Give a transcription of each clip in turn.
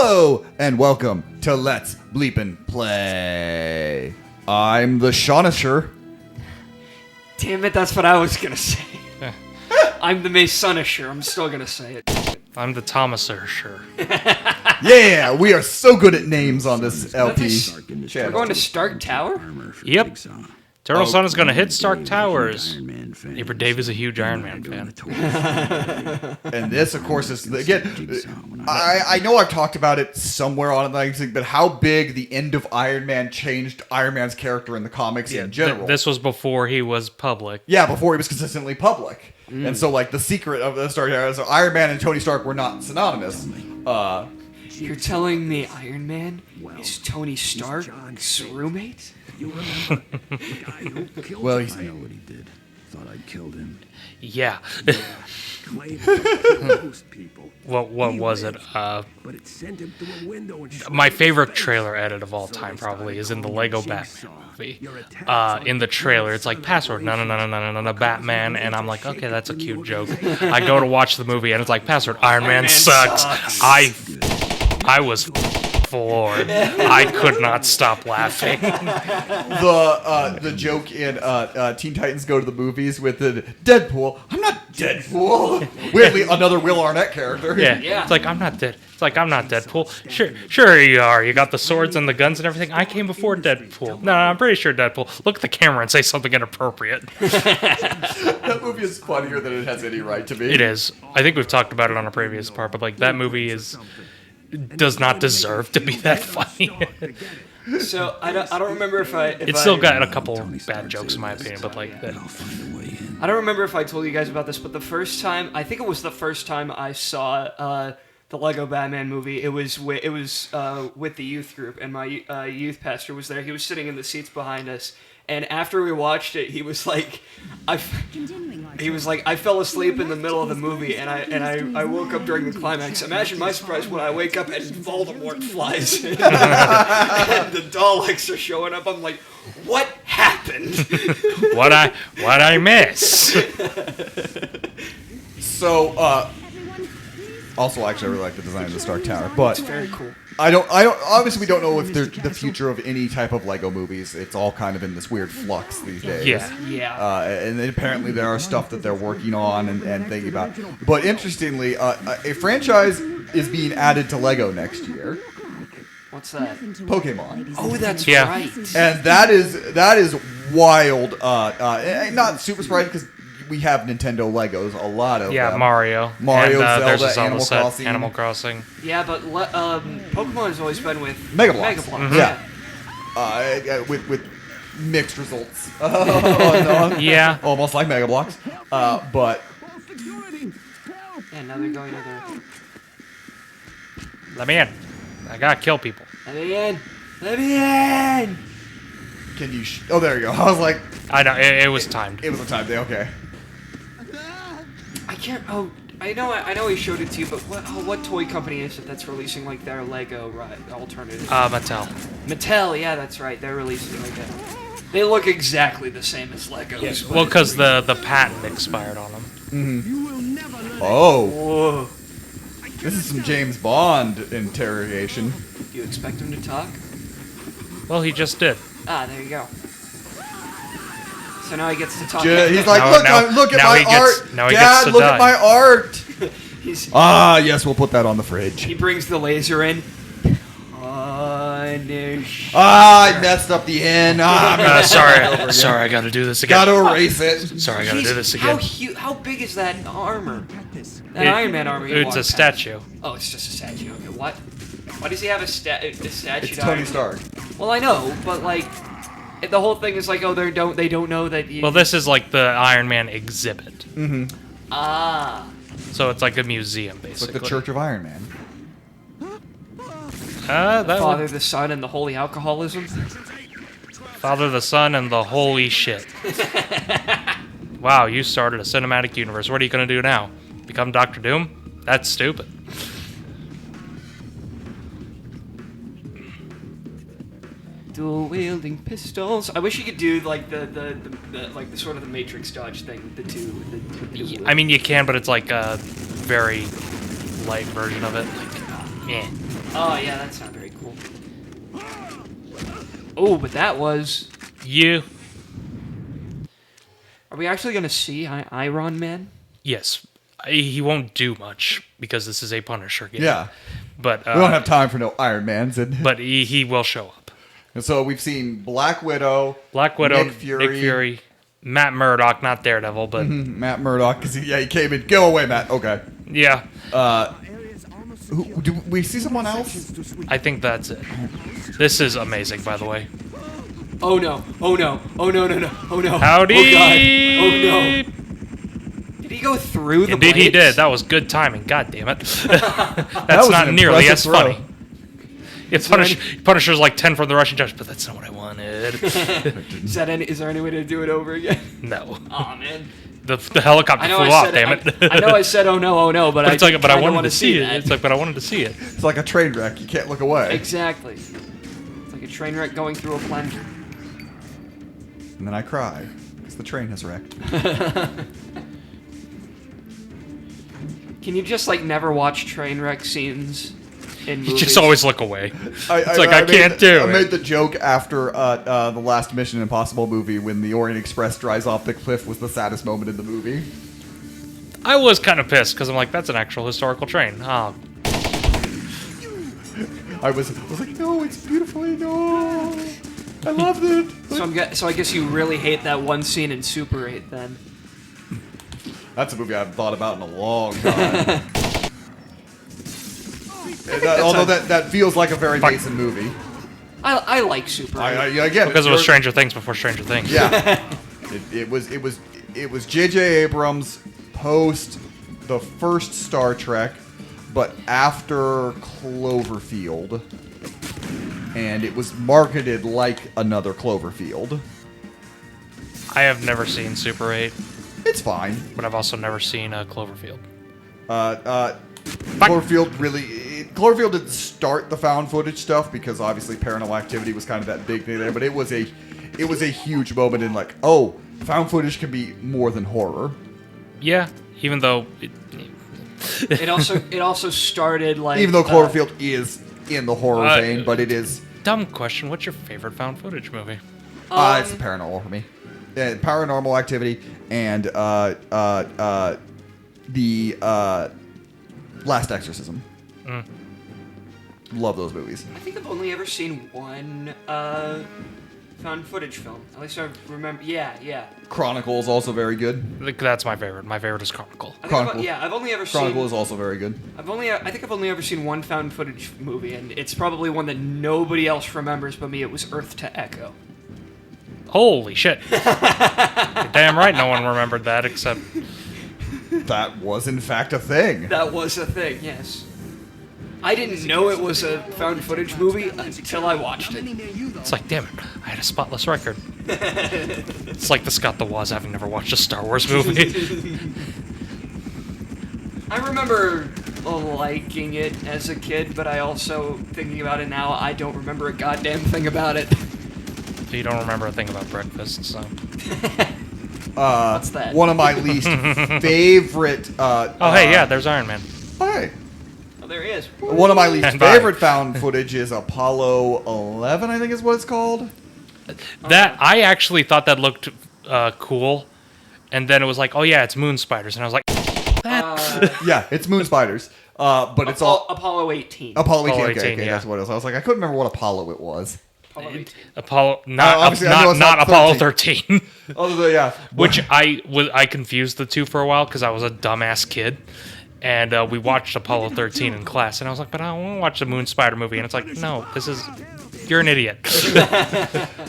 Hello, and welcome to Let's Bleepin' Play. I'm the Shaunisher. Damn it, that's what I was gonna say. I'm the Masonisher, I'm still gonna say it. I'm the Thomaser, sure. Yeah, we are so good at names on this LP. We're channel. going to Stark Tower? Yep. Eternal Sun is going to hit Stark Towers. Neighbor Dave is a huge Iron Man fan. And this, of course, is again. I know I've talked about it somewhere on the but how big the end of Iron Man changed Iron Man's character in the comics in general. This was before he was public. Yeah, before he was consistently public. And so, like, the secret of the Stark Tower is Iron Man and Tony Stark were not synonymous. You're telling me Iron Man is Tony Stark's roommate? You remember the guy who killed Well, him? I know what he did. Thought I'd killed him. Yeah. Claimed to kill most people. What was it? But it sent him through a window and My favorite trailer edit of all time probably is in the Lego Batman movie. In the trailer, it's like password, no, Batman, and I'm like, okay, that's a cute joke. I go to watch the movie and it's like password, Iron Man sucks. I was floored. I could not stop laughing. The joke in Teen Titans Go to the Movies with the Deadpool. I'm not Deadpool. Weirdly, another Will Arnett character. Yeah. It's like I'm not dead. It's like I'm not Deadpool. Sure you are. You got the swords and the guns and everything. I came before Deadpool. No, I'm pretty sure Deadpool. Look at the camera and say something inappropriate. That movie is funnier than it has any right to be. It is. I think we've talked about it on a previous part, but like that movie does not deserve to be that funny. So, I don't remember if I... It's still got a couple bad jokes in my opinion, but like that. I don't remember if I told you guys about this, but the first time... I think it was the first time I saw the Lego Batman movie. It was with the youth group, and my youth pastor was there. He was sitting in the seats behind us. And after we watched it, he was like, I fell asleep in the middle of the movie, and I woke up during the climax. Imagine my surprise when I wake up and Voldemort flies in, and the Daleks are showing up. I'm like, what happened? What I miss? So, also, actually, I really like the design of the Stark Tower, but It's very cool. I don't. Obviously, we don't know if there's the future of any type of Lego movies. It's all kind of in this weird flux these days. Yeah. And then apparently there are stuff that they're working on and thinking about. But interestingly, a franchise is being added to Lego next year. What's that? Pokemon. Oh, that's Yeah. right. And that is wild. Not super surprising because we have Nintendo Legos, a lot of them. Mario, Mario, and, Zelda, there's a Zelda Animal set, Crossing. Animal Crossing. Yeah, but Pokemon has always been with Mega Bloks. Mm-hmm. Yeah. With mixed results. Yeah. Almost like Mega Bloks. But Yeah, now they're going to their... Let me in. I gotta kill people. Let me in! Let me in! can you... oh, there you go. I was like... I know it was timed. It was a time day, okay. I can't... Oh, I know he showed it to you, but what toy company is it that's releasing, like, their Lego alternative? Mattel. Mattel, yeah, that's right. They're releasing, like, they look exactly the same as Legos. Yeah, but- well, because the patent expired on them. Oh. Whoa. This is some James Bond interrogation. Do you expect him to talk? Well, he just did. Ah, there you go. So now he gets to talk. He's like, Now- look at now my he gets- art. now he gets Dad, to look die. at my art. He's, Yes, we'll put that on the fridge. he brings the laser in. Punish. I messed up the end. Sorry, I gotta do this again. Gotta erase it. Sorry, I gotta do this again. How big is that armor? That Iron Man armor. It's a statue. Oh, it's just a statue. Okay, what? Why does he have a statue? It's Tony Stark. Well, I know, but like, the whole thing is like, oh, they don't know that. Well, this is like the Iron Man exhibit. Mm-hmm. Ah. So it's like a museum, It's basically. like the Church of Iron Man. That Father, the Son, and the Holy Alcoholism. Father, the Son, and the holy shit. Wow, you started a cinematic universe. What are you gonna do now? Become Doctor Doom? That's stupid. Dual wielding pistols. I wish you could do like the like the sort of the Matrix dodge thing. The two. I mean, you can, but it's like a very light version of it. Like, Yeah. Oh yeah, that's not very cool. Oh, but that was. You. Are we actually gonna see Iron Man? Yes. He won't do much because this is a Punisher game. Yeah. But We don't have time for no Iron Mans. but he will show up. And so we've seen Black Widow, Black Widow, Nick Fury, Matt Murdock, not Daredevil, but Matt Murdock. Because he came in. Go away, Matt. Okay. yeah, Do we see someone else? I think that's it. This is amazing, by the way. Oh no! Oh no! Oh no! No no! Oh no! Howdy! Oh god! Oh no! Did he go through the Indeed, he blades? did. That was good timing. God damn it. was That's not an nearly impressive as throw. funny. Yeah, Punisher's like 10 from the Russian judge, but that's not what I wanted. Is there any way to do it over again? No. Oh man! The helicopter I know flew I off, said damn it. I know I said oh no, but But it's like, but I kinda wanted wanna to see it. that. It's like, but I wanted to see it. It's like a train wreck. You can't look away. Exactly. It's like a train wreck going through a plunger. And then I cry because the train has wrecked. Can you just like never watch train wreck scenes in movies? You just always look away. I made can't do I it. made the joke after the last Mission Impossible movie when the Orient Express drives off the cliff was the saddest moment in the movie. I was kind of pissed because I'm like, that's an actual historical train. Oh, I was like, no, it's beautiful. No, I loved it. So I guess you really hate that one scene in Super 8 then. That's a movie I haven't thought about in a long time. Although that feels like a very Mason movie. I like Super 8. I get it. because it was Stranger Things before Stranger Things. Yeah, it was J.J. Abrams post the first Star Trek, but after Cloverfield, and it was marketed like another Cloverfield. I have never seen Super 8, It's fine. but I've also never seen Cloverfield. Cloverfield didn't start the found footage stuff because obviously Paranormal Activity was kind of that big thing there, but it was a huge moment in like, oh, found footage can be more than horror. Yeah, even though It also started like Even though Cloverfield is in the horror vein, but it is dumb question. What's your favorite found footage movie? it's paranormal for me. Paranormal Activity and the Last Exorcism. Love those movies. I think I've only ever seen one found footage film. At least I remember. Yeah. Chronicle is also very good. Like, that's my favorite. My favorite is Chronicle. I've only ever Chronicle seen. is also very good. I think I've only ever seen one found footage movie, and it's probably one that nobody else remembers but me. It was Earth to Echo. Holy shit. You're damn right no one remembered that except... That was in fact a thing. That was a thing, yes. I didn't know it was a found footage movie until I watched it. It's like, damn it, I had a spotless record. It's like the Scott the Woz having never watched a Star Wars movie. I remember liking it as a kid, but I also, thinking about it now, I don't remember a goddamn thing about it. You don't remember a thing about breakfast, so... What's that? One of my least favorite. Oh, hey, yeah, there's Iron Man. Hey. Oh, there he is. One of my least And bye. favorite found footage is Apollo 11, I think is what it's called. That, I actually thought that looked cool, and then it was like, oh yeah, it's moon spiders, and I was like, Yeah, it's moon spiders. But it's all Apollo 18. Apollo 18. Apollo Okay, 18, yeah. that's what it was. I was like, I couldn't remember what Apollo it was. Apollo 18. Apollo, obviously, I know it's not not Apollo 13. Other than yeah, Which I confused the two for a while because I was a dumbass kid, and we watched Apollo 13 in class, and I was like, but I want to watch the Moon Spider movie, and it's like, no, you're an idiot.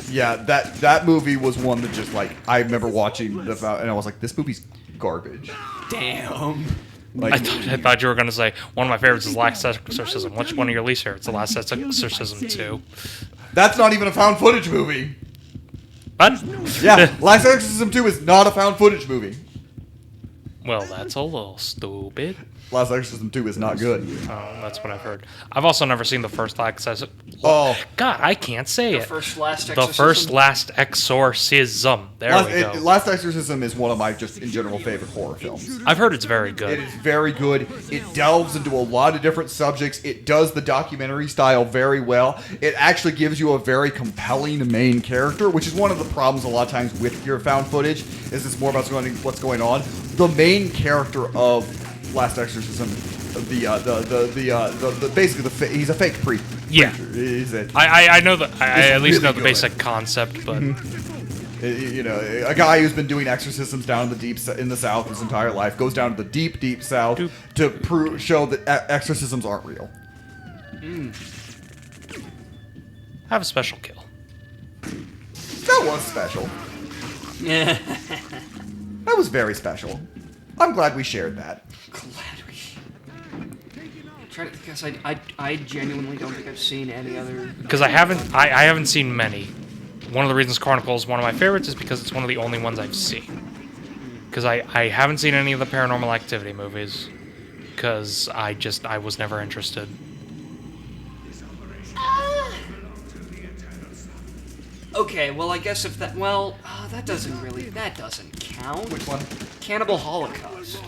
yeah, that movie was one that just like I remember watching and I was like, this movie's garbage. Damn. Like, I thought you were gonna say one of my favorites is Last Exorcism. Which one of your least favorites? The Last Exorcism 2. that's not even a found footage movie. But Yeah, Last Exorcism 2 is not a found footage movie. well, that's a little stupid. Last Exorcism 2 is not good. Oh, that's what I've heard. I've also never seen the first Last Exorcism. Oh, God, I can't say The it. first Last The Exorcism. first Last Exorcism. There we go. Last Exorcism is one of my just in general favorite horror films. I've heard it's very It good. is very good. It delves into a lot of different subjects. It does the documentary style very well. It actually gives you a very compelling main character, which is one of the problems a lot of times with your found footage. Is it's more about what's going on. The main character of Last Exorcism, basically he's a fake priest. Yeah. He's a, I know that. I at least really know the good. basic concept, but you know, a guy who's been doing exorcisms down in the South his entire life goes down to the deep South to show that exorcisms aren't real. have a special kill. That was special. Yeah. That was very special. I'm glad we shared that. Glad we. Trying to guess. I genuinely don't think I've seen any other. Because I haven't seen many. One of the reasons Chronicle is one of my favorites is because it's one of the only ones I've seen. Because I haven't seen any of the Paranormal Activity movies. Because I was never interested. Okay, well I guess if that that doesn't count. Which one? Cannibal Holocaust.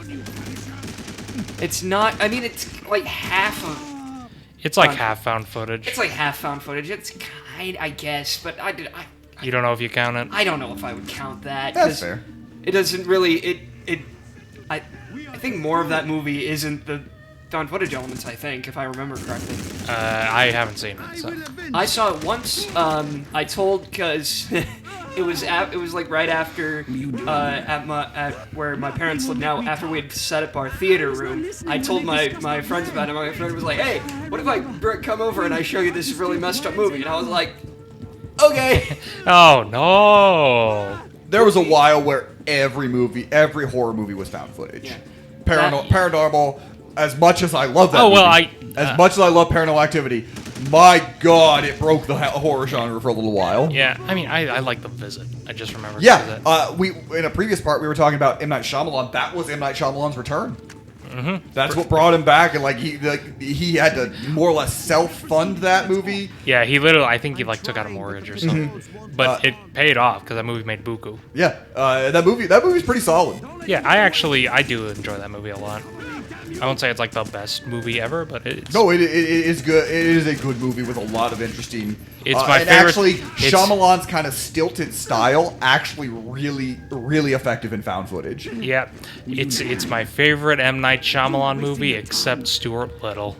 It's not. I mean, it's like half of. It's like half found footage. It's like half found footage. It's I guess, but You don't know if you count it? I don't know if I would count that. That's 'cause fair. It doesn't really. I think more of that movie isn't the found footage elements. I think, if I remember correctly. I haven't seen it. So. I saw it once. I told because it was like right after at where my parents live now. After we had set up our theater room, I told my friends about it. My friend was like, "Hey, what if I come over and I show you this really messed up movie?" And I was like, "Okay." Oh no! There was a while where every horror movie was found footage. Yeah. Paranormal. As much as I love that, Oh, well, movie, as much as I love Paranormal Activity, my God, it broke the horror genre for a little while. Yeah, I mean, I like The Visit. I just remember. Yeah, we in a previous part we were talking about M. Night Shyamalan. That was M. Night Shyamalan's return. Mm-hmm. That's what brought him back, and he had to more or less self-fund that movie. Yeah, I think he took out a mortgage or something. But it paid off because that movie made buku. Yeah, that movie's pretty solid. Yeah, I do enjoy that movie a lot. I won't say it's like the best movie ever, but it's... No, it is good. It is a good movie with a lot of interesting... It's my and favorite... actually, Shyamalan's kind of stilted style actually really, really effective in found footage. Yeah, it's my favorite M. Night Shyamalan movie, except Stuart Little.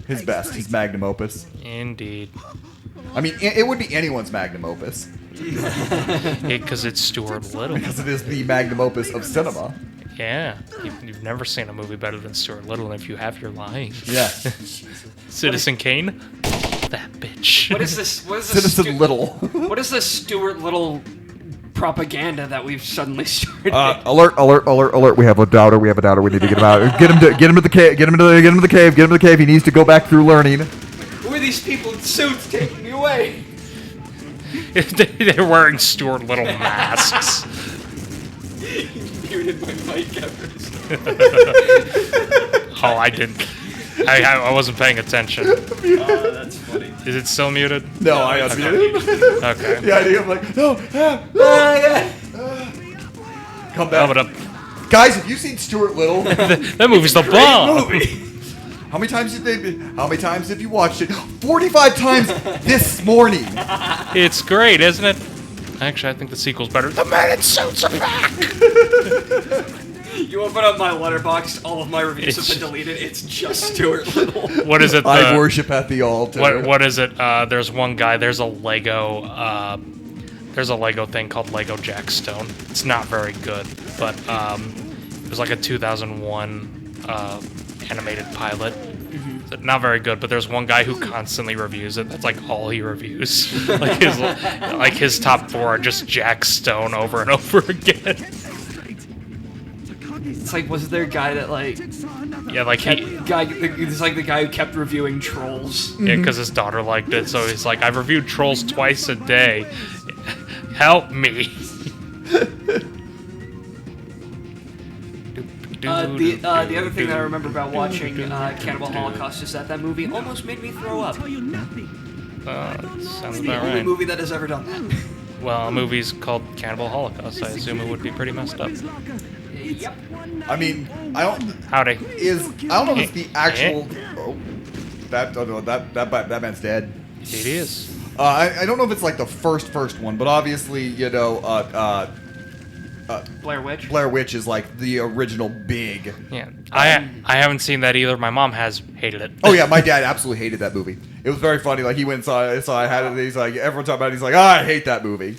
His best, his magnum opus. Indeed. I mean, it would be anyone's magnum opus. Because it's Stuart Little. Because it is the magnum opus of cinema. Yeah, you've never seen a movie better than Stuart Little, and if you have, you're lying. Yeah. Citizen Kane? That bitch. What is this? What is this? Citizen Little. What is this Stuart Little propaganda that we've suddenly started? Alert. We have a doubter. We need to get him out. Get him to the cave. Get him to the cave. He needs to go back through learning. Who are these people in suits taking me away? They're wearing Stuart Little masks. Muted my mic cameras. Oh, I didn't. I wasn't paying attention. Oh, that's funny. Is it still muted? No, I unmuted him. Okay. The idea of no. Come back. Up it up. Guys, have you seen Stuart Little? That movie's the bomb. How many times have you watched it? 45 times this morning. It's great, isn't it? Actually, I think the sequel's better. The men in suits are back. You open up my letterbox, all of my reviews have been deleted. It's just Stuart Little. What is it? I worship at the altar. What is it? There's one guy. There's a Lego thing called Lego Jack Stone. It's not very good, but it was like a 2001 animated pilot. Not very good, but there's one guy who constantly reviews it. That's like all he reviews. like his top 4 are just Jack Stone over and over again. It's like, was there a guy that Yeah, like it's like the guy who kept reviewing Trolls. Yeah, because his daughter liked it, so he's like, I've reviewed Trolls twice a day. Help me. The other thing that I remember about watching Cannibal Holocaust is that movie almost made me throw up. Sounds The about only right. movie that has ever done that. Well, a movie's called Cannibal Holocaust. I assume it would be pretty messed up. Yep. I mean, I don't Howdy. know if it's the actual. Oh, that man's dead. It is. I don't know if it's like the first one, but obviously, you know, Blair Witch. Blair Witch is like the original big. Yeah. I haven't seen that either. My mom has hated it. Oh yeah, my dad absolutely hated that movie. It was very funny. Like he went and saw I had it. And he's like, everyone talking about it. He's like, I hate that movie.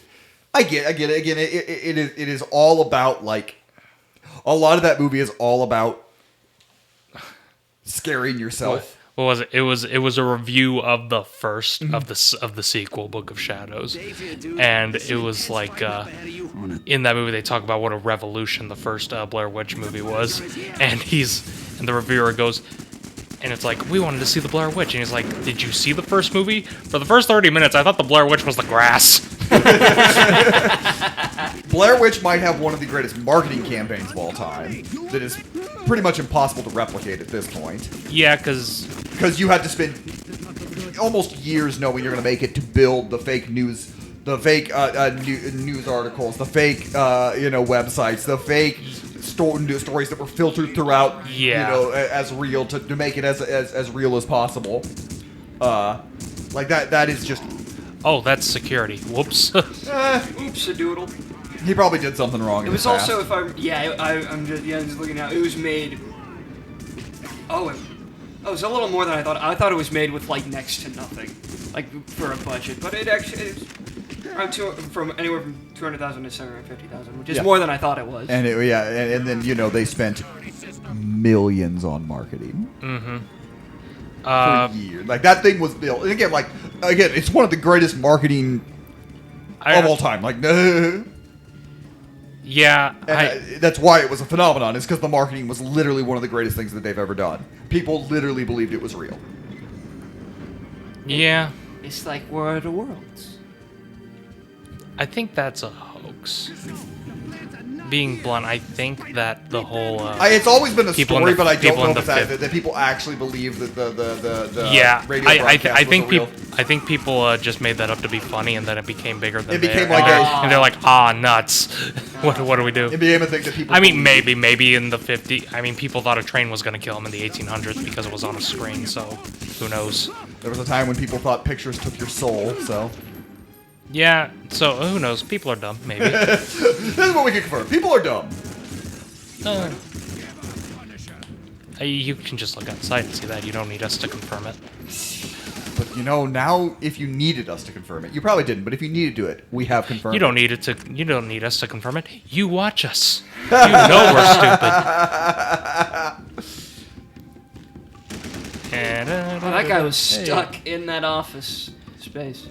I get it. Again, it is all about like. A lot of that movie is all about scaring yourself. What was it? It was a review of the first of the sequel, Book of Shadows, and it was like in that movie they talk about what a revolution the first Blair Witch movie was, and the reviewer goes, and it's like, we wanted to see the Blair Witch, and he's like, did you see the first movie? For the first 30 minutes, I thought the Blair Witch was the grass. Blair Witch might have one of the greatest marketing campaigns of all time. That is pretty much impossible to replicate at this point. Yeah, because you had to spend almost years knowing you're going to make it to build the fake news, the fake news articles, the fake websites, the fake stories that were filtered throughout, as real to make it as real as possible. Like that is just. Oh, that's security. Whoops. Oops-a-doodle. He probably did something wrong. It was also, I'm just looking now. It was made. Oh, it was a little more than I thought. I thought it was made with like next to nothing, like for a budget. But it actually is around from anywhere from $200,000 to $750,000, which is more than I thought it was. And and then they spent millions on marketing. Mm-hmm. For years. Like that thing was built. And again, it's one of the greatest marketing of all time. Like, yeah, that's why it was a phenomenon. Is because the marketing was literally one of the greatest things that they've ever done. People literally believed it was real. Yeah, it's like War of the Worlds. I think that's a hoax. Being blunt, I think that the whole it's always been a story, but I don't know if that people actually believe that the radio broadcast was real. I think people just made that up to be funny, and then it became bigger than it became like and they're like, nuts. What do we do? It became a thing that people. I mean, maybe in the 50s. I mean, people thought a train was going to kill them in the 1800s because it was on a screen. So who knows? There was a time when people thought pictures took your soul. So. Yeah, so who knows? People are dumb, maybe. This is what we can confirm. People are dumb. You can just look outside and see that. You don't need us to confirm it. But now if you needed us to confirm it, you probably didn't. But if you needed to do it, we have confirmed. You don't need us to confirm it. You watch us. You know we're stupid. That guy was stuck in that office space.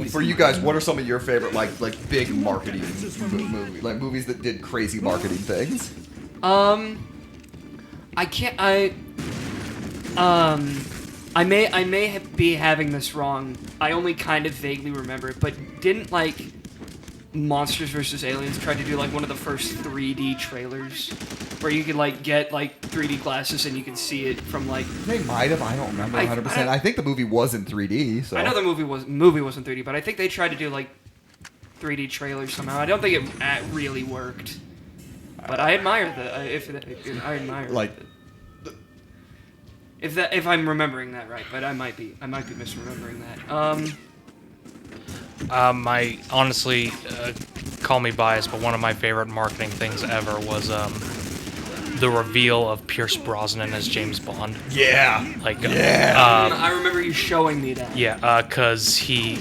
For you guys, what are some of your favorite like big marketing movies, like movies that did crazy marketing things? I may be having this wrong. I only kind of vaguely remember it, but didn't Monsters vs. Aliens try to do one of the first 3D trailers where you could get 3D glasses and you could see it from They might have. I don't remember 100%. I think the movie was in 3D. So I know the movie wasn't 3D, but I think they tried to do 3D trailers somehow. I don't think it really worked, but I admire if I'm remembering that right, but I might be misremembering that. My honestly, call me biased, but one of my favorite marketing things ever was the reveal of Pierce Brosnan as James Bond. Yeah. I remember you showing me that. Yeah, because he,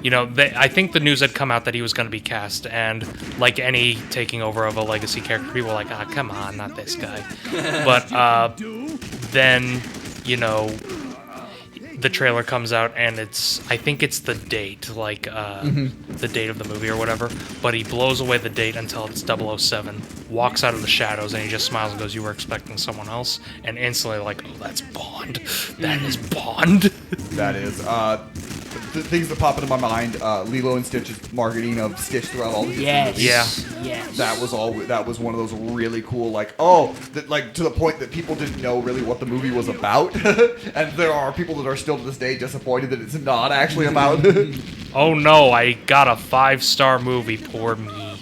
I think the news had come out that he was going to be cast, and like any taking over of a legacy character, people were like, come on, not this guy. But then, the trailer comes out, and I think it's the date, the date of the movie or whatever, but he blows away the date until it's 007, walks out of the shadows, and he just smiles and goes, you were expecting someone else? And instantly, oh, that's Bond. That is Bond. That is. the things that pop into my mind, Lilo and Stitch's marketing of Stitch throughout all the Yes. movies. Yes. That was one of those really cool, like, to the point that people didn't know really what the movie was about. And there are people that are still to this day disappointed that it's not actually about. Oh no, I got a 5-star movie. Poor me.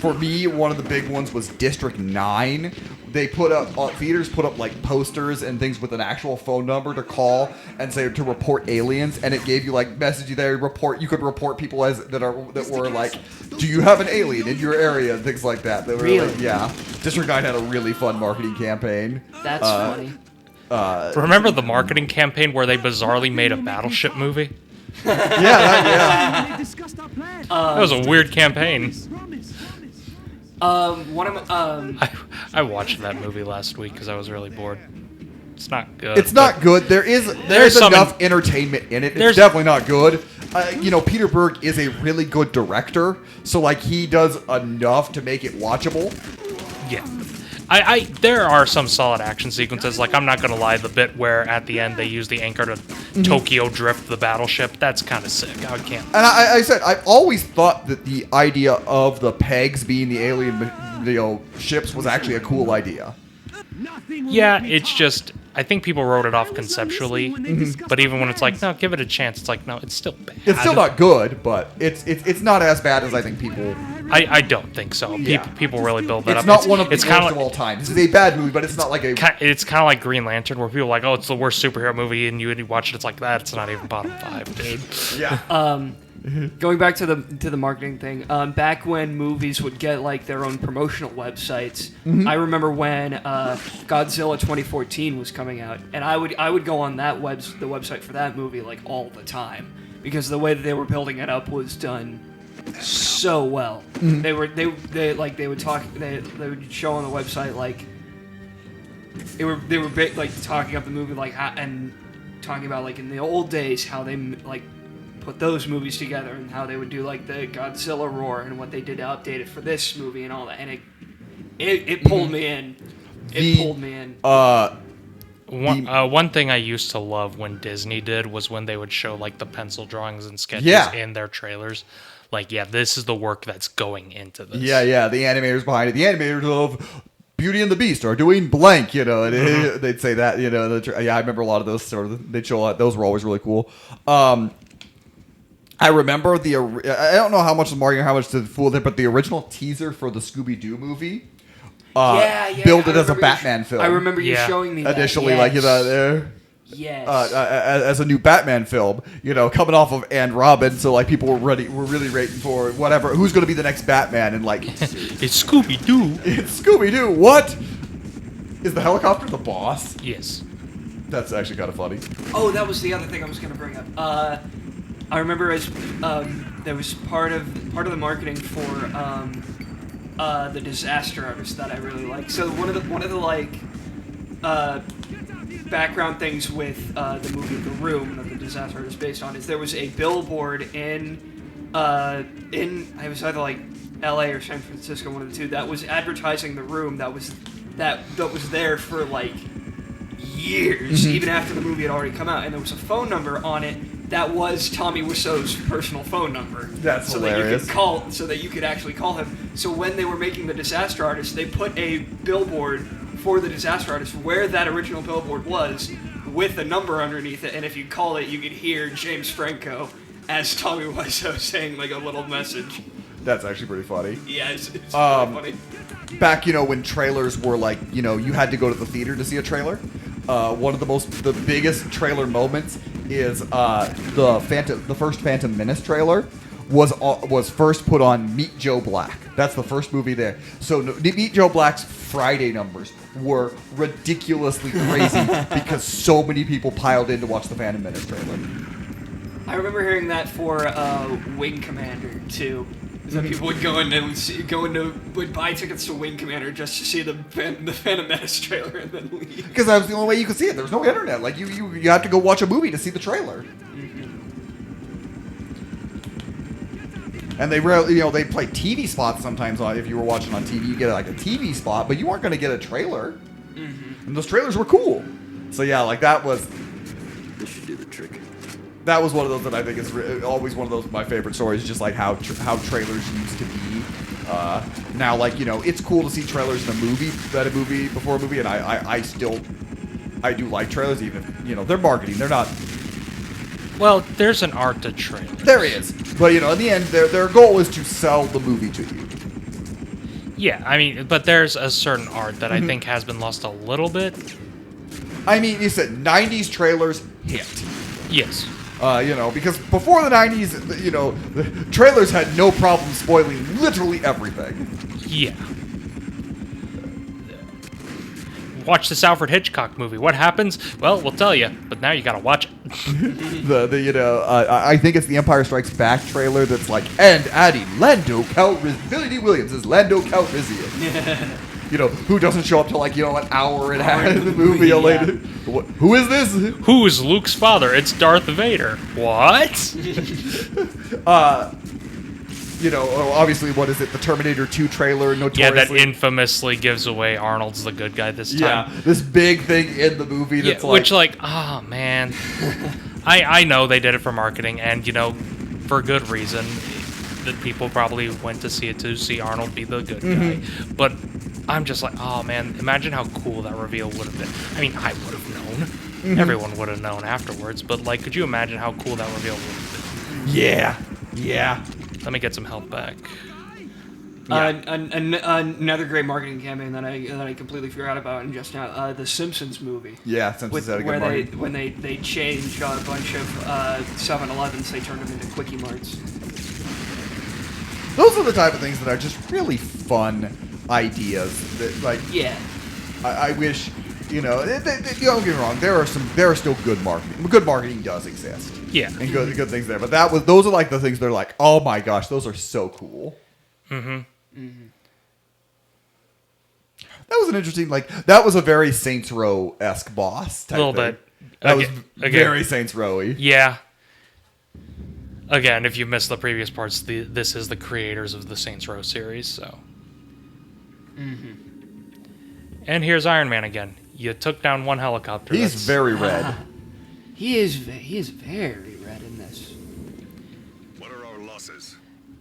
For me, one of the big ones was District 9. They put up, theaters put up like posters and things with an actual phone number to call and say to report aliens, and it gave you like message you there, you could report people that were like, do you have an alien in your area, and things like that. They were Really? like, yeah. District 9 had a really fun marketing campaign. That's funny. Remember the marketing campaign where they bizarrely made a Battleship movie? Yeah. They discussed our plan. That was a weird campaign. I watched that movie last week because I was really bored. It's not good. It's not good. There's some enough entertainment in it. It's there's- definitely not good. Peter Berg is a really good director, so like he does enough to make it watchable. Yeah. There are some solid action sequences. Like, I'm not gonna lie, the bit where at the end they use the anchor to Tokyo drift the battleship, that's kind of sick. I can't. And I said I've always thought that the idea of the pegs being the alien, ships was actually a cool idea. Yeah, it's just I think people wrote it off conceptually, but even when it's like, no, give it a chance, it's like, no, it's still bad. It's still not good, but it's not as bad as I think people. I don't think so. Yeah. People really build that It's up. not one of the it's worst kinda of all time. This is a bad movie, but it's not like a. It's kind of like Green Lantern, where people are like, oh, it's the worst superhero movie, and you watch it, it's like that. It's not even bottom 5, dude. Yeah. Going back to the marketing thing, back when movies would get like their own promotional websites, I remember when Godzilla 2014 was coming out, and I would go on that the website for that movie like all the time because the way that they were building it up was done so well. They would show on the website like they were like talking up the movie and talking about like in the old days how they like put those movies together and how they would do like the Godzilla roar and what they did to update it for this movie and all that, and it pulled me in. Pulled me in. One thing I used to love when Disney did was when they would show like the pencil drawings and sketches in their trailers. Like, yeah, this is the work that's going into this. Yeah, the animators behind it. The animators of Beauty and the Beast are doing blank, and they'd say that, I remember a lot of those they'd show a lot. Those were always really cool. I remember I don't know how much the marketing, how much to fool it, but the original teaser for the Scooby-Doo movie, billed it as a Batman film. I remember you showing me that. Initially, yes. Yes. As a new Batman film, coming off of and Robin, so like people were really waiting for whatever, who's going to be the next Batman, and like it's Scooby-Doo. It's Scooby-Doo. What is the helicopter the boss? Yes. That's actually kind of funny. Oh, that was the other thing I was going to bring up. I remember as there was part of the marketing for the disaster artist that I really like. So one of the like background things with the movie The Room that the disaster artist is based on is there was a billboard in it was either like L.A. or San Francisco, one of the two, that was advertising The Room that was there for like years, even after the movie had already come out, and there was a phone number on it that was Tommy Wiseau's personal phone number. That's so hilarious. That you could actually call him. So when they were making the disaster artist, they put a billboard for the disaster artist where that original billboard was, with a number underneath it, and if you call it, you could hear James Franco as Tommy Wiseau saying like a little message. That's actually pretty funny. Yeah, it's really funny. Back, when trailers were like, you had to go to the theater to see a trailer. One of the biggest trailer moments is the first Phantom Menace trailer was first put on Meet Joe Black. That's the first movie there. So Meet Joe Black's Friday numbers were ridiculously crazy because so many people piled in to watch the Phantom Menace trailer. I remember hearing that for Wing Commander too. Is that people would would buy tickets to Wing Commander just to see the Phantom Menace trailer and then leave. Because that was the only way you could see it. There was no internet. Like you had to go watch a movie to see the trailer. And they they play TV spots sometimes. If you were watching on TV, you get like a TV spot, but you weren't going to get a trailer. And those trailers were cool. So yeah, like that was This should do the trick. That was one of those that I think is always one of those my favorite stories. Just like how trailers used to be. Now, like, you know, it's cool to see trailers in a movie before a movie, and I do like trailers, even if, you know, they're marketing. They're not. Well, there's an art to trailers. There is, but you know, in the end, their goal is to sell the movie to you. Yeah, I mean, but there's a certain art that I think has been lost a little bit. I mean, you said 90s trailers hit. Yes. You know, because before the 90s, you know, the trailers had no problem spoiling literally everything. Yeah. Watch this Alfred Hitchcock movie. What happens? Well, we'll tell you, but now you gotta watch it. You know, I think it's the Empire Strikes Back trailer that's like, and adding Lando Billy D. Williams is Lando Calrissian. You know, who doesn't show up till like, you know, an hour and a half of the movie later. Who is this? Who's Luke's father? It's Darth Vader. What? You know, obviously, what is it? The Terminator 2 trailer, notoriously. Yeah, that infamously gives away Arnold's the good guy this time. Yeah, this big thing in the movie that's like... Which, like, oh, man. I know they did it for marketing, and, you know, for good reason. That people probably went to see it to see Arnold be the good guy. But I'm just like, oh, man, imagine how cool that reveal would have been. I mean, I would have known. Everyone would have known afterwards. But, like, could you imagine how cool that reveal would have been? Yeah. Yeah. Let me get some health back. Another great marketing campaign that I completely forgot about and just now, the Simpsons movie. Yeah, Simpsons had a good marketing. When they changed a bunch of 7-Elevens, they turned them into Quickie Marts. Those are the type of things that are just really fun ideas. That, like, yeah, I wish, you know, don't get me wrong. There are still good marketing. Good marketing does exist. Yeah, and good things there. But those are like the things they're like, oh my gosh, those are so cool. That was an interesting, like, that was a very Saints Row-esque boss type a little thing. bit. That was very Saints Row-y. Yeah. Again, if you missed the previous parts, this is the creators of the Saints Row series, so. And here's Iron Man again. You took down one helicopter. He's very red. He is very red in this. What are our losses?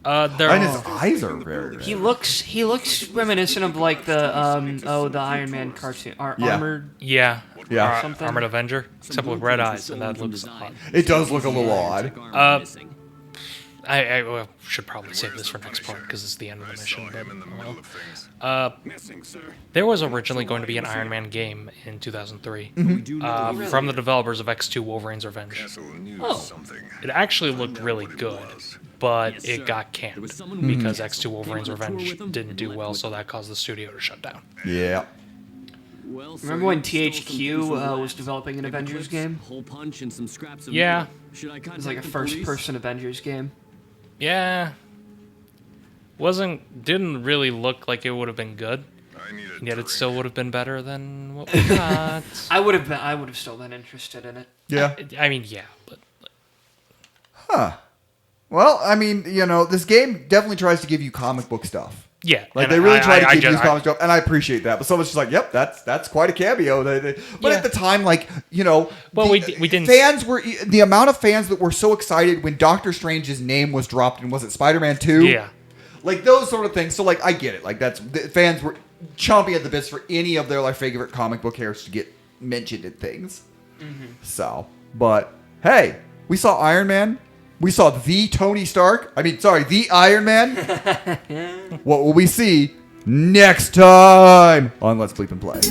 And his eyes are very red. He looks reminiscent of like the Iron Man cartoon, Armored. Yeah. Something. Armored Avenger, except with red eyes, and that looks odd. It does look a little odd. I should probably save this for next part because it's the end of the mission. But, there was originally going to be an Iron Man game in 2003 from the developers of X2 Wolverine's Revenge. It actually looked really good, but it got canned because X2 Wolverine's Revenge didn't do well, so that caused the studio to shut down. Yeah. Remember when THQ was developing an Avengers game? Yeah. It was like a first-person Avengers game. Yeah. Didn't really look like it would have been good. Yet it still would have been better than what we got. I would have still been interested in it. Yeah. I mean, yeah, but Well, I mean, you know, this game definitely tries to give you comic book stuff. yeah. Like, they really try to give you comic stuff, and I appreciate that. But someone's just like, yep, that's quite a cameo. But at the time, like, you know, well, we didn't. The amount of fans that were so excited when Doctor Strange's name was dropped in, was it Spider-Man 2? Yeah. Like, those sort of things. So, like, I get it. Like, the fans were chomping at the bits for any of their, like, favorite comic book characters to get mentioned in things. So, but, hey, we saw Iron Man. We saw the the Iron Man. What will we see next time on Let's Bleep and Play?